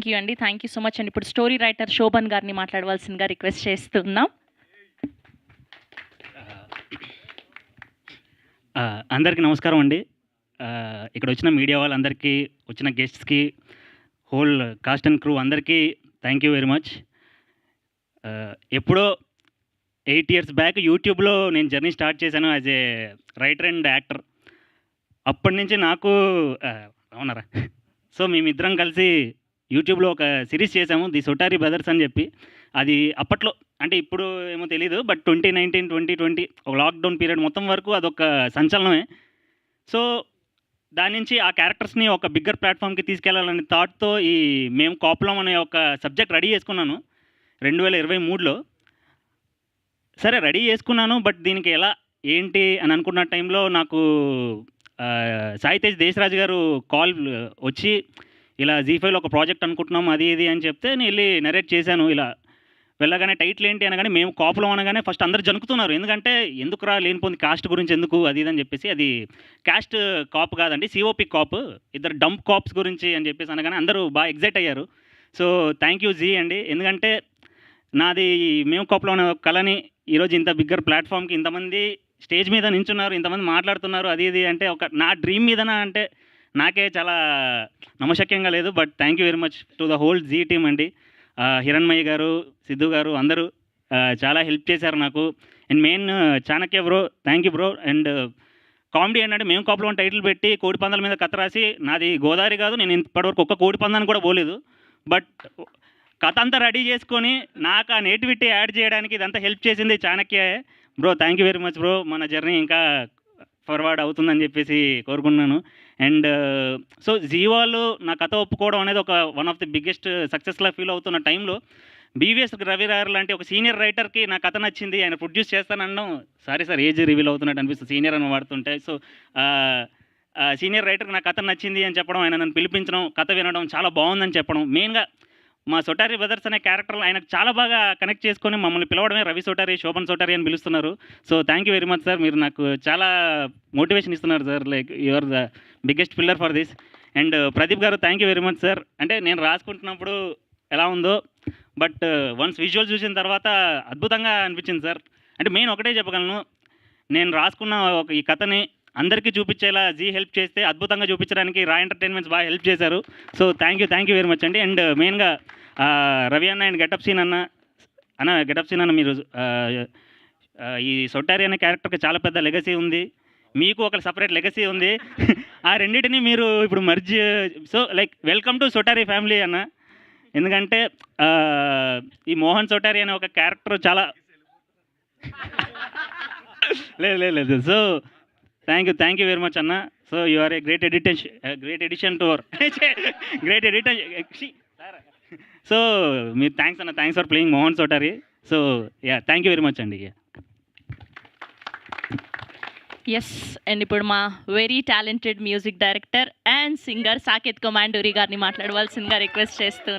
Thank you అండి. Thank you so much అండి. ఇప్పుడు స్టోరీ రైటర్ శోభన్ గారిని మాట్లాడవలసిందిగా రిక్వెస్ట్ చేస్తున్నాం. అందరికీ నమస్కారం అండి. ఇక్కడ వచ్చిన మీడియా వాళ్ళందరికీ, వచ్చిన గెస్ట్స్కి, హోల్ కాస్ట్ అండ్ క్రూ అందరికీ థ్యాంక్ యూ వెరీ మచ్. ఎప్పుడో 8 years బ్యాక్ యూట్యూబ్లో నేను జర్నీ స్టార్ట్ చేశాను as a writer and actor. అప్పటి నుంచి నాకు అవునరా సో మేమిద్దరం కలిసి యూట్యూబ్లో ఒక సిరీస్ చేసాము, ది సొటారి బ్రదర్స్ అని చెప్పి. అది అప్పట్లో అంటే ఇప్పుడు ఏమో తెలీదు, బట్ 2019, 2020 ఒక లాక్డౌన్ పీరియడ్ మొత్తం వరకు అదొక సంచలనమే. సో దాని నుంచి ఆ క్యారెక్టర్స్ని ఒక బిగ్గర్ ప్లాట్ఫామ్కి తీసుకెళ్లాలనే థాట్తో ఈ మేము కాపులం అనే ఒక సబ్జెక్ట్ రెడీ చేసుకున్నాను 2023లో. సరే రెడీ చేసుకున్నాను, బట్ దీనికి ఎలా ఏంటి అని అనుకున్న టైంలో నాకు సాయి తేజ్ దేశరాజు గారు కాల్ వచ్చి ఇలా జీ5లో ఒక ప్రాజెక్ట్ అనుకుంటున్నాం అది ఇది అని చెప్తే నేను వెళ్ళి నరేట్ చేశాను. ఇలా వెళ్ళగానే టైటిల్ ఏంటి అనగానే మేము కాపులం అనగానే ఫస్ట్ అందరు జనుకుతున్నారు, ఎందుకంటే ఎందుకురా లేనిపోయింది కాస్ట్ గురించి ఎందుకు అది ఇది అని చెప్పేసి. అది క్యాస్ట్ కాప్ కాదండి, సిఓపి కాప్, ఇద్దరు డంప్ కాప్స్ గురించి అని చెప్పేసి అనగానే అందరూ బాగా ఎగ్జైట్ అయ్యారు. సో థ్యాంక్ యూ జీ అండి, ఎందుకంటే నాది మేము కాపులం అనే కళని ఈరోజు ఇంత బిగ్గర్ ప్లాట్ఫామ్కి ఇంతమంది స్టేజ్ మీద నించున్నారు, ఇంతమంది మాట్లాడుతున్నారు అది ఇది అంటే ఒక నా డ్రీమ్ మీదనా అంటే నాకే చాలా నమ్మశక్యంగా లేదు. But thank you very much to the whole Zee team అండి. హిరణ్మయ్య గారు, సిద్ధు గారు అందరూ చాలా హెల్ప్ చేశారు నాకు. And main Chanakya bro, thank you bro. And comedy ఏంటంటే మేము కాపులం టైటిల్ పెట్టి కోడి పందాల మీద కథ రాసి, నాది గోదావరి కాదు, నేను ఇప్పటివరకు ఒక్క కోడి పందాన్ని కూడా పోలేదు, బట్ కథ అంతా రెడీ చేసుకొని నాకు ఆ నేటివిటీ యాడ్ చేయడానికి ఇదంతా హెల్ప్ చేసింది Chanakya bro. Thank you very much bro. మన జర్నీ ఇంకా ఫార్వర్డ్ అవుతుందని చెప్పేసి కోరుకున్నాను. అండ్ సో జీవాలు నా కథ ఒప్పుకోవడం అనేది ఒక వన్ ఆఫ్ ది బిగ్గెస్ట్ సక్సెస్లా ఫీల్ అవుతున్న టైంలో బీవీఎస్ రవి గారు లాంటి ఒక సీనియర్ రైటర్కి నా కథ నచ్చింది, ఆయన ప్రొడ్యూస్ చేస్తానడం, సారీ సార్ ఏజ్ రివీల్ అవుతున్నట్టు అనిపిస్తుంది సీనియర్ అని వాడుతుంటే. సో సీనియర్ రైటర్కి నా కథ నచ్చింది అని చెప్పడం, ఆయన నన్ను పిలిపించడం, కథ వినడం చాలా బాగుందని చెప్పడం, మెయిన్గా మా సొటారి బ్రదర్స్ అనే క్యారెక్టర్ ఆయనకు చాలా బాగా కనెక్ట్ చేసుకొని మమ్మల్ని పిలవడమే రవి సొటారి, శోభన్ సొటారి అని పిలుస్తున్నారు. So thank you very much sir, మీరు నాకు చాలా మోటివేషన్ ఇస్తున్నారు సార్, like your the biggest pillar for this. And Pradeep గారు thank you very much sir. అంటే నేను రాసుకుంటున్నప్పుడు ఎలా ఉందో, బట్ వన్స్ విజువల్ చూసిన తర్వాత అద్భుతంగా అనిపించింది సార్. అంటే మెయిన్ ఒకటే చెప్పగలను, నేను రాసుకున్న ఒక ఈ కథని అందరికీ చూపించేలా జీ హెల్ప్ చేస్తే అద్భుతంగా చూపించడానికి రా ఎంటర్టైన్మెంట్స్ బాగా హెల్ప్ చేశారు. So thank you very much అండి. అండ్ మెయిన్గా రవి అన్న అండ్ గెటప్ సీన్ అన్న మీరు ఈ సొట్టారి అనే క్యారెక్టర్కి చాలా పెద్ద లెగసీ ఉంది, మీకు ఒక సపరేట్ లెగసీ ఉంది. ఆ రెండింటిని మీరు ఇప్పుడు merge, so like welcome to Sotari family అన్న. ఎందుకంటే ఈ మోహన్ సొటారి అనే ఒక క్యారెక్టర్ చాలా లేదు. So thank you very much అన్న. So you are a great edition to our great editor. So మీరు థ్యాంక్స్ అన్న, thanks for playing Mohan Sotari. So thank you very much అండి. ఎస్, అండ్ ఇప్పుడు మా very talented music director and singer Saketh Komanduri గారిని మాట్లాడవలసిందిగా request చేస్తున్నాను.